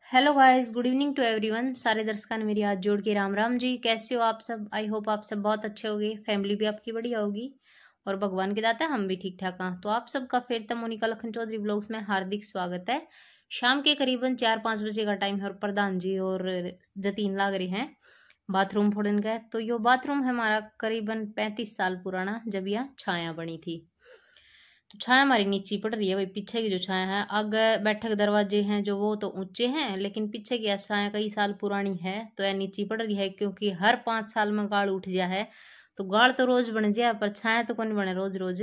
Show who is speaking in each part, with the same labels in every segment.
Speaker 1: Hello guys, good evening to everyone. सारे दर्शकों ने मेरी हाथ जोड़ के राम राम जी। कैसे हो आप सब? आई होप आप सब बहुत अच्छे होंगे, फैमिली भी आपकी बढ़िया होगी और भगवान के दाता हम भी ठीक ठाक हैं। तो आप सबका फिर तक मोनिका लखन चौधरी ब्लॉग्स में हार्दिक स्वागत है। शाम के करीबन 4-5 बजे का टाइम है और प्रधान जी और जतीन लाग रहे हैं बाथरूम फोड़न का। तो यो बाथरूम है हमारा करीबन 35 साल पुराना, जब यह छाया बनी थी। तो छाया हमारी नीचे पड़ रही है भाई। पीछे की जो छाया है, आगे बैठक दरवाजे हैं जो वो तो ऊंचे हैं, लेकिन पीछे की छाया कई साल पुरानी है तो यह नीचे पड़ रही है, क्योंकि हर 5 साल में गाड़ उठ गया है। तो गाड़ तो रोज बन जाए पर छाया तो कौन बने रोज रोज।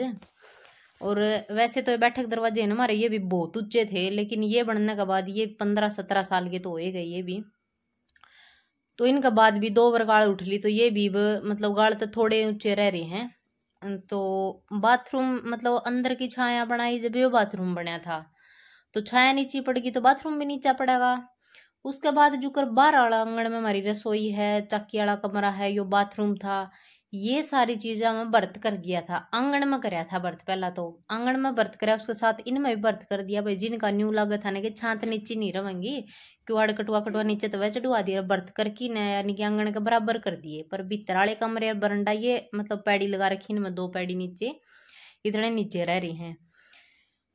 Speaker 1: और वैसे तो ये बैठक दरवाजे है ना हमारे, ये भी बहुत ऊंचे थे, लेकिन ये बनने के बाद ये 15-17 साल के तो हो गए ये भी। तो इनका बाद भी 2 बार गाड़ उठ ली, तो ये भी मतलब गाड़ तो थोड़े ऊंचे रह रहे हैं। तो बाथरूम मतलब अंदर की छाया बनाई जब ये बाथरूम बना था, तो छाया नीचे पड़ेगी तो बाथरूम भी नीचा पड़ेगा। उसके बाद जो कर बाहर वाला आंगन में हमारी रसोई है, चाकी वाला कमरा है, यो बाथरूम था। ये सारी चीजें मैं बर्त कर दिया था, आंगन में कराया था बर्त। पहला तो आंगन में बर्त कराया, उसके साथ इनमें भी बर्त कर दिया भाई। जिनका न्यू लगा था ना कि छात नीचे नहीं रहेंगी, क्यों कटवा कटवा नीचे तो वह चढ़वा दिया बर्त करके न, यानी कि आंगन के बराबर कर दिए। पर भीतर वाले कमरे और बरंडा ये मतलब पैड़ी लगा रखी, इनमें 2 पैड़ी नीचे, इतने नीचे रह रही हैं।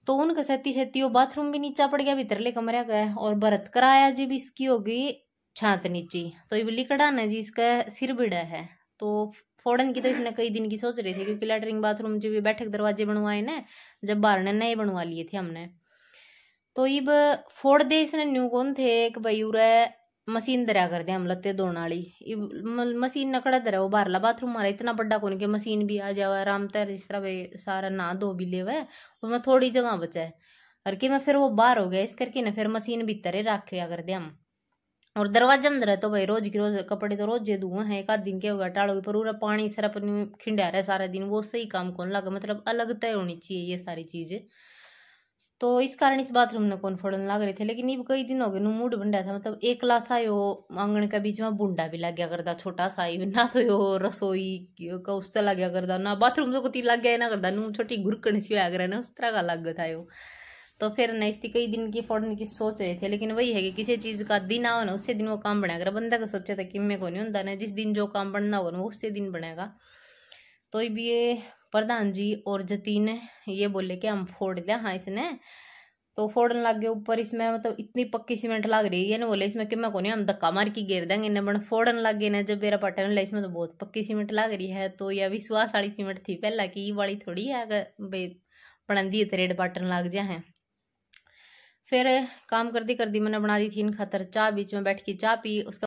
Speaker 1: तो उनका सेती सेती वो बाथरूम भी नीचा पड़ गया भीतरले कमरे का, और भरत कराया जी भी इसकी होगी छात नीची। तो ये लिकड़ा ना जी इसका सिर बिड़ा है। तो फोड़न की तो इसने कई दिन की सोच रहे थे, क्योंकि लैटरिन बाथरूम जो भी बैठक दरवाजे बनवाए ना, जब बाहर ने नए बनवा लिए थे हमने। तो इब फोड़ दे इसने न्यू कौन थे एक भाई उरे मशीन दरिया कर दे हम लत्ते धोने वाली। मशीन न कड़ा दरा वो बाहरला बाथरूम हमारा इतना बड़ा कौन के मशीन भी आ जावा आराम तर जिस तरह भाई सारा नहा धो भी ले हुआ, उसमें थोड़ी जगह बचा है। और कि मैं फिर वो बाहर हो गया, इस करके ना फिर मशीन भीतर ही रख लिया कर दे हम। और दरवाजा में रहे तो भाई रोज की रोज कपड़े तो रोज धुए हैं, एक आध दिन के होगा टाड़ोगे, पर पूरा पानी सरफ खिंडा रहा सारा दिन, वो सही काम कौन लगा। मतलब अलग तय होनी चाहिए ये सारी चीजें। तो इस कारण इस बाथरूम ने कौन फोड़न लग रहे थे। लेकिन ये कई दिन हो गए नु मूड बन रहा था, मतलब एक सा यो आंगन के बीच में बुंडा भी लग गया करता छोटा सा ही ना। तो यो रसोई का उस तरह लग गया करता ना, बाथरूम तो कुछ लग गया ना करता नू, छोटी घुरकन सी आ ना उस तरह का लग गया था यो। तो फिर न इसकी कई दिन की फोड़ने की सोच रहे थे, लेकिन वही है कि किसी चीज का दिन आओ ना उसी दिन वो काम बनेगा। अगर बंदा का सोचा था कि मैं को नहीं होता ना, जिस दिन जो काम बनना होगा ना उसी दिन बनेगा। तो ये प्रधान जी और जतीन ये बोले कि हम फोड़ लिया। हाँ इसने तो फोड़न लग गए ऊपर, इसमें मतलब इतनी पक्की सीमेंट लग रही है ना, बोले इसमें कि मैं को नहीं हम धक्का मार के घेर देंगे इन्हें, बन फोड़न लग गए ना। जब मेरा पटन ला इसमें तो बहुत पक्की सीमेंट लग रही है। तो यह विश्वास वाली सीमेंट थी पहला की, ये वाली थोड़ी है अगर पड़न दी रेड बटन लग जाए। फिर काम करती करती मैंने बना दी थी इन खातर चाय, बीच में बैठ के चाय पी। उसका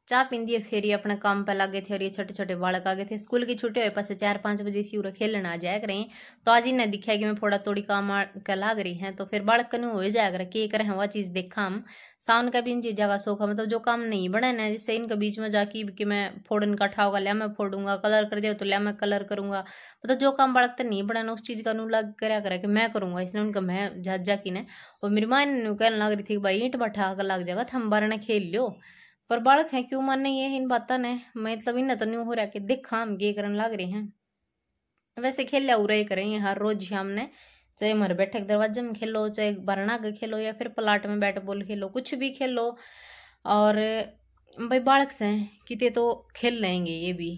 Speaker 1: चाह पींदी फिर ये अपने काम पे लगे थे, और ये छोटे छोटे बालक आ गए थे स्कूल की छुट्टी हुए पास 4-5 बजे सी उरा खेलने आ जाया करें। तो आज इन्हें दिखा कि मैं थोड़ा थोड़ी काम का लाग रही है, तो फिर बालक कनु हो जाया करे के करें वह चीज देखा हम। साउन का भी इन चीजा का शौक है, मतलब जो काम नहीं बने ना, जिससे इनके बीच में जाके कि मैं फोड़न का ठाओगा लिया मैं फोड़ूंगा, कलर कर दिया तो लिया मैं कलर करूंगा। मतलब जो काम बालक तो नहीं बना उस चीज का नू लग कराया करे कि मैं करूंगा, इसने उनका मैं जा की ने। और मेरी माँ ने कहने लग रही थी भाई ईंट बैठा कर लग जाएगा हम बारे ने खेल लियो। पर बालक है क्यों मानने ये इन बातों ने, मतलब इन तो न्यू हो रहा कि देखा हम ये करने लग रहे हैं। वैसे खेल लिया उरा ही करें हर रोज शाम ने, चाहे हमारे बैठक दरवाजे में खेलो, चाहे बरना के खेलो, या फिर प्लाट में बैट बॉल खेलो, कुछ भी खेलो। और भाई बालक से कितने तो खेल लेंगे ये भी,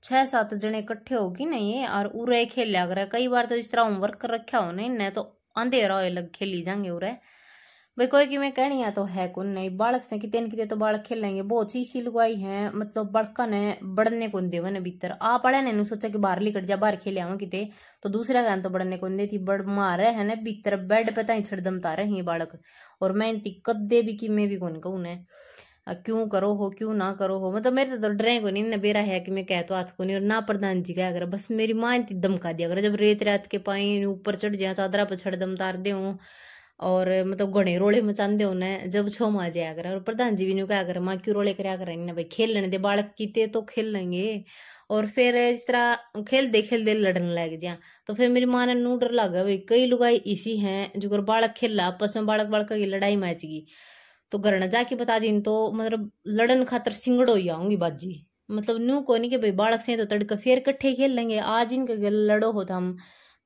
Speaker 1: 6-7 जने इकट्ठे होगी ना ये, और उरे खेल लिया करे। कई बार तो इस तरह होमवर्क कर रखा हो ना इन्हें, तो अंधेरा हो लग खेली जाएंगे उरे। भाई कोई कि मैं कहनी है तो है कौन नहीं, बालक से कितने तो बालक खेल लेंगे। बहुत सी लुगाई है, मतलब बड़का ने बढ़ने को देवे ने भीतर आ पड़े ने सोचा कि बाहर लिकट जा बाहर खेले आवा किते, तो दूसरा गान तो बढ़ने को दे थी बड़ मारे है ना भीतर बेड पे ताई छड़दमता रहे बालक। और मैं इनती कदे भी कि मैं भी कौन कहूँ ने क्यों करो हो क्यों ना करो हो, मतलब मेरे तो डरे को नहीं बेरा है कि मैं कह तो हाथ को नहीं, और ना प्रधान जी क्या करे बस मेरी माँ इतनी धमका दिया करे। जब रेत रात के पाई ऊपर चढ़ जाए चादरा पर छड़ दम तार दे, और मतलब घने रोले मचाते उन्हें जब छो मा जाया कर। और प्रधान जी भी नहीं क्या करे माँ क्यों रोले कराया कर भाई खेल लेने दे बालक कीते तो खेल लेंगे। और फिर इस तरह खेलते खेलते लड़ने लग जा। तो फिर मेरी माँ ने नू डर लगा भाई कई लुगाई इसी हैं जो कर बालक खेल रहा आपस में, बालक बालक की लड़ाई मैच गई तो घर न जाके बता दी तो मतलब लड़न खातर सिंगड़ हो जाऊंगी बाजी। मतलब नू को नहीं कि भाई बालक से तो तड़का फिर कट्ठे खेल लेंगे, आज इनके लड़ो हो हम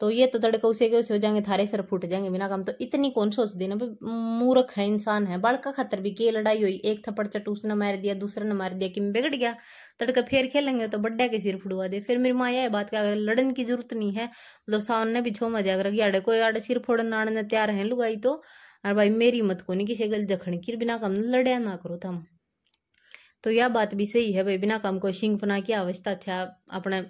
Speaker 1: तो ये तो तड़का उसे के उसे हो जाएंगे, थारे सर फूट जाएंगे बिना काम। तो इतनी कौन सोच देना भाई, मूर्ख है इंसान है। बालका खातर भी के लड़ाई हुई, एक थप्पड़ चट उसने मार दिया, दूसरे ने मार दिया, कि बिगड़ गया, तड़का फिर खेलेंगे तो बड्डा के सिर फुड़वा दे। फिर मेरी माँ यह बात क्या, अगर लड़न की जरूरत नहीं है, मतलब सामने भी छो मजा अगर आड़े कोई आड़े सिर फोड़न आड़ने तैयार है लुगाई तो, और भाई मेरी मत को नहीं किसी गल जखन की बिना काम लड़या ना करो थम। तो यह बात भी सही है भाई, बिना काम को सिंह फना की अवस्था अच्छा अपने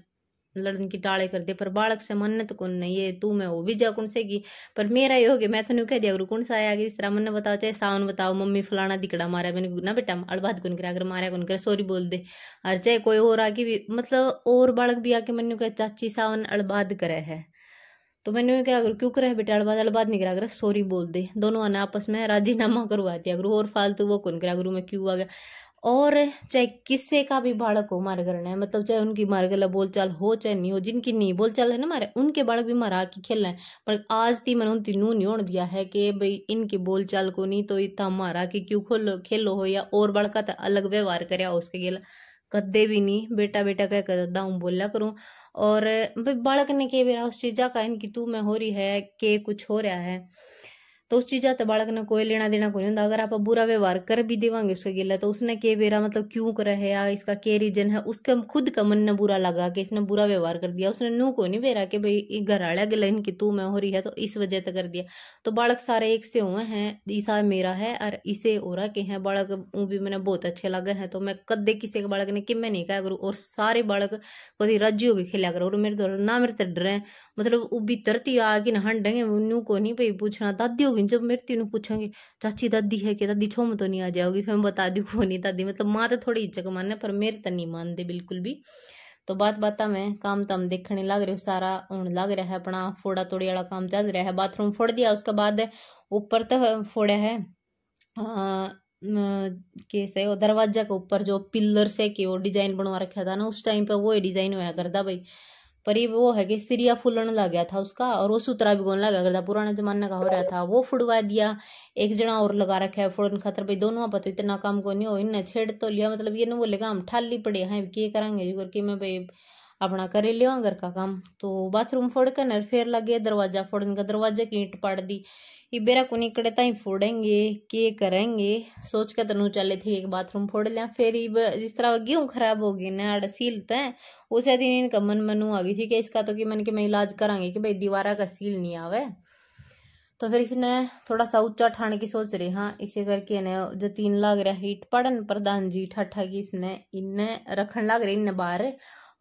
Speaker 1: लड़न की टाले कर दे, पर बालक से मन्नत कौन नहीं, ये तू मैं वो भी जा कौन से की। पर मेरा ये हो गया, मैं तो कह दिया गुरु कौन सा आया इस तरह मन बताओ, चाहे सावन बताओ मम्मी फलाना दिकड़ा मारा, मैंने ना बेटा अड़बात कौन करा, अगर मारा कौन करे सॉरी बोल दे। और चाहे कोई और आके भी, मतलब और बालक भी आके मैंने कहा चाची सावन अड़बाद करे है, तो मैंने क्या करूँ, क्यों करे बेटा अड़बाद नहीं करा, सॉरी बोल दे। दोनों ने आपस में राजीनामा करवा दिया गुरु, और फालतू वो कौन करा गुरु, मैं क्यों आ गया। और चाहे किसी का भी बालक हो मारे करना है, मतलब चाहे उनकी मारे गला बोलचाल हो चाहे नहीं हो, जिनकी नहीं बोलचाल है ना मारे, उनके बालक भी मारा के खेलना है। पर आज ती मैंने उन तीनों नहीं होने दिया है कि भाई इनकी बोलचाल को नहीं तो इतना मारा कि क्यों खेलो हो, या और बालक का अलग व्यवहार करे उसके गेला कदे भी नहीं। बेटा बेटा कह कर दाऊं बोला करूं। और भाई बालक ने के बेरा उस चीजा का इनकी तू में हो रही है के कुछ हो रहा है, तो उस चीजा तो बालक ने कोई लेना देना कोई नहीं होता। अगर आप बुरा व्यवहार कर भी देवांगे उसके गिला, तो उसने के बेरा मतलब क्यों करे है या इसका के रीजन है, उसके खुद का मन ने बुरा लगा कि इसने बुरा व्यवहार कर दिया। उसने नू को नहीं बेरा कि भाई घर आड़ा गिला इनकी तू में हो रही है तो इस वजह से कर दिया। तो बालक सारे एक से हुए हैं, ईसा मेरा है और इसे ओरा के हैं बालक, वो भी मैंने बहुत अच्छे लगे हैं। तो मैं कदे किसी के बालक ने कि मैं नहीं कहा करूँ, और सारे बालक कभी राज्य होगी खेला करो। और मेरे तो ना मेरे तो डर है, मतलब वो भीतरती आके ना हंडेंगे नू को नहीं भाई पूछना। दादी होगी जब मेरे तीनों पूछेंगे चाची दादी है कि दादी छो में तो नहीं आ जाओगी, फिर मैं बता दी को नहीं दादी, मतलब माँ तो थोड़ी इज्जत मानने पर मेरे तो नहीं मानते बिल्कुल भी। तो बात बात में काम तम देखने लग रहे, सारा होने लग रहा है, अपना फोड़ा तोड़ी वाला काम चल रहा है। बाथरूम फोड़ दिया, उसके बाद ऊपर तो फोड़ा है कैसे वो दरवाजा के ऊपर जो पिलर से कि वो डिजाइन बनवा रखा था ना, उस टाइम पे वो डिजाइन होया करता भाई। पर ये वो है कि सिरिया फूलन लग गया था उसका, और वो सूत्रा भी गोन लगा करता, पुराने जमाने का हो रहा था। वो फुड़वा दिया, एक जना और लगा रखा है फोड़न खातर भाई। दोनों आप तो इतना काम को नहीं हो, इनने छेड़ तो लिया, मतलब ये नहीं बोलेगा हम ठाली पड़े हैं क्या करेंगे जो करके मैं भाई अपना करे लिया घर का काम। तो बाथरूम फोड़ कर न फिर लगे दरवाजा फोड़ने का, दरवाजा की ईंट पाड़ दी। ये बेरा को निकड़े ताई फोड़ेंगे के करेंगे, सोच कर तनु चले थे एक बाथरूम फोड़ लिया। फिर जिस तरह गेहूं खराब हो गई ना अड़ सीलते हैं, उसे दिन इनका मन मनु आ गई थी कि इसका तो कि मन के मैं इलाज करांगे कि भाई दीवारा का सील नहीं आवे। तो फिर इसने थोड़ा सा ऊंचा ठाने की सोच रही, हाँ इसे करके ने जो तीन लाग रहा है ईट पड़न प्रधान जी ठाठा की इसने इन्हें रखन लाग रही इन्हें बाहर।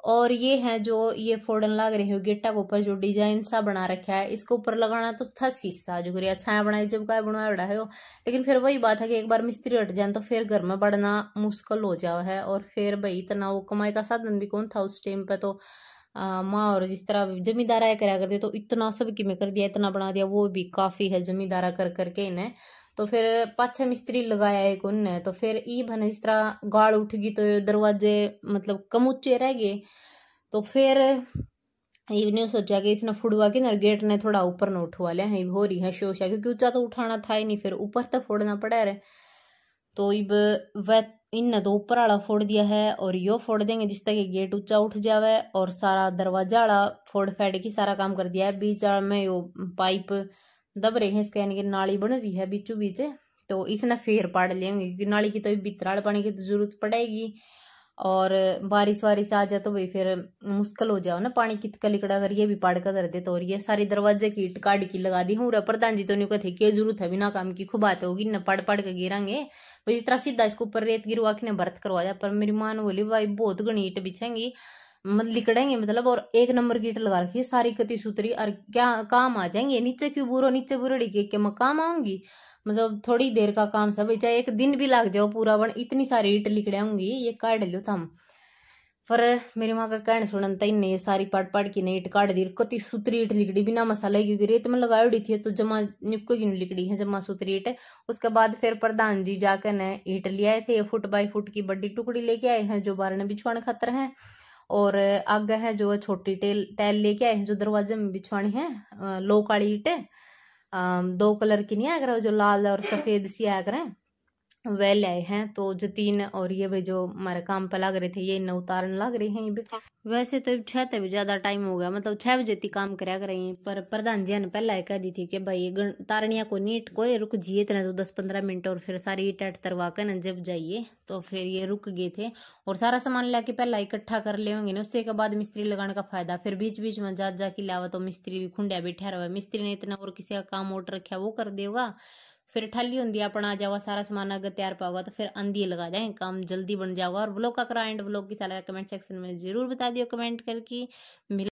Speaker 1: और ये है जो ये फोड़न लाग रही है गेटा के ऊपर जो डिजाइन सा बना रखा है, इसके ऊपर लगाना तो था शीशा जो करिए छाया बनाई जब का बनवाया है वो। लेकिन फिर वही बात है कि एक बार मिस्त्री हट जाए तो फिर घर में बढ़ना मुश्किल हो जाओ है। और फिर भाई इतना वो कमाई का साधन भी कौन था उस टाइम पे, तो माँ और जिस तरह जमींदारा करा करते तो इतना सब कि में कर दिया, इतना बना दिया, वो भी काफी है जमींदारा कर करके इन्हें। तो फिर पाछे मिस्त्री लगाया एक उनने, तो फिर ई बने जिस तरह गाड़ उठ गई तो दरवाजे मतलब कम ऊंचे रह गए। तो फिर इन्हें सोचा कि इसने फुड़वा के ना गेट ने थोड़ा ऊपर न उठवा लिया है, हो रही है शोशा क्योंकि ऊंचा तो उठाना था ही नहीं, फिर ऊपर तो फोड़ना पड़ा रहे। तो इब वह इन तो ऊपर वाला फोड़ दिया है और यो फोड़ देंगे जिस तक गेट ऊंचा उठ जावे, और सारा दरवाजा वाला फोड़ फेड़ की सारा काम कर दिया है। बीच में यो पाइप दब रहे हैं, इसके यानी कि नाली बन रही है बीचों बीच, तो इसने फेर पाड़ लेंगे क्योंकि नाली की तो भीतर वाले पानी की तो जरूरत पड़ेगी। और बारिश वारिश आ जाए तो भाई फिर मुश्किल हो जाओ ना, पानी कितका लिकड़ा कर ये भी पाड़ कर धर दे। तो और ये सारी दरवाजे की ईट काट की लगा दी हूँ। प्रधान जी तो नहीं कहते क्या जरूरत है बिना काम की, खूब बात होगी न पड़ पड़ के गिरांगे भाई। इस तरह सीधा इसके ऊपर रेत गिरवा के भरत करवा जाए। पर मेरी माँ ने बोली भाई बहुत घनी ईट बिछेंगी लिकड़ेंगे मतलब, और एक नंबर की ईट लगा रखी है सारी कति सूत्री, और क्या काम आ जाएंगे नीचे क्यों बुरो नीचे बुरड़ी के मैं काम आऊंगी, मतलब थोड़ी देर का काम सब चाहे एक दिन भी लग जाओ पूरा बन, इतनी सारी ईट लिकड़ाऊंगी ये काट लो थम। पर मेरी माँ का कहने सुनन तई ने सारी पाट पाट की ईट काट दी, कति सूत्री ईट लिकड़ी बिना मसाला क्योंकि रेत में लगाई थी तो जमा निपको की लिकड़ी है जमा सूत्री ईट। उसके बाद फिर प्रधान जी जाकर ने ईट ले आए थे, फुट बाई फुट की बड़ी टुकड़ी लेके आए हैं जो बारने बिछवाने खातर है। और आगे है जो छोटी टैल लेके आए हैं जो दरवाजे में बिछवानी है, लो काली ईट 2 कलर की नहीं आया कर जो लाल और सफेद सी आया करें, वेल आए हैं। तो जो 3 और ये भी जो हमारे काम पे लग रहे थे ये न उतारने लग रहे हैं ये भी। वैसे तो 6 तक भी ज्यादा टाइम हो गया, मतलब 6 बजे तक काम कराया करेंगे, पर प्रधान जी ने पहला ही कह दी थी कि भाई ये तारनिया को नीट कोई रुक जिए इतना तो 10-15 मिनट और फिर सारी ईट एट तरवा कर न जब जाइए। तो फिर ये रुक गए थे और सारा सामान लाके पहला इकट्ठा कर ले होंगे ना, उससे के बाद मिस्त्री लगाने का फायदा। फिर बीच बीच में जा जाके लावा तो मिस्त्री भी खुंडिया बैठा रहा है, मिस्त्री ने इतना और किसी का काम ऑर्डर रखा वो कर देगा। फिर ठल्ली होंगी अपना आ जाओगा सारा सामान अगर तैयार पाओगा तो फिर अंधी लगा जाए, काम जल्दी बन जाएगा। और ब्लॉग का करा एंड ब्लॉग की सलाह कमेंट सेक्शन में जरूर बता दियो कमेंट करके।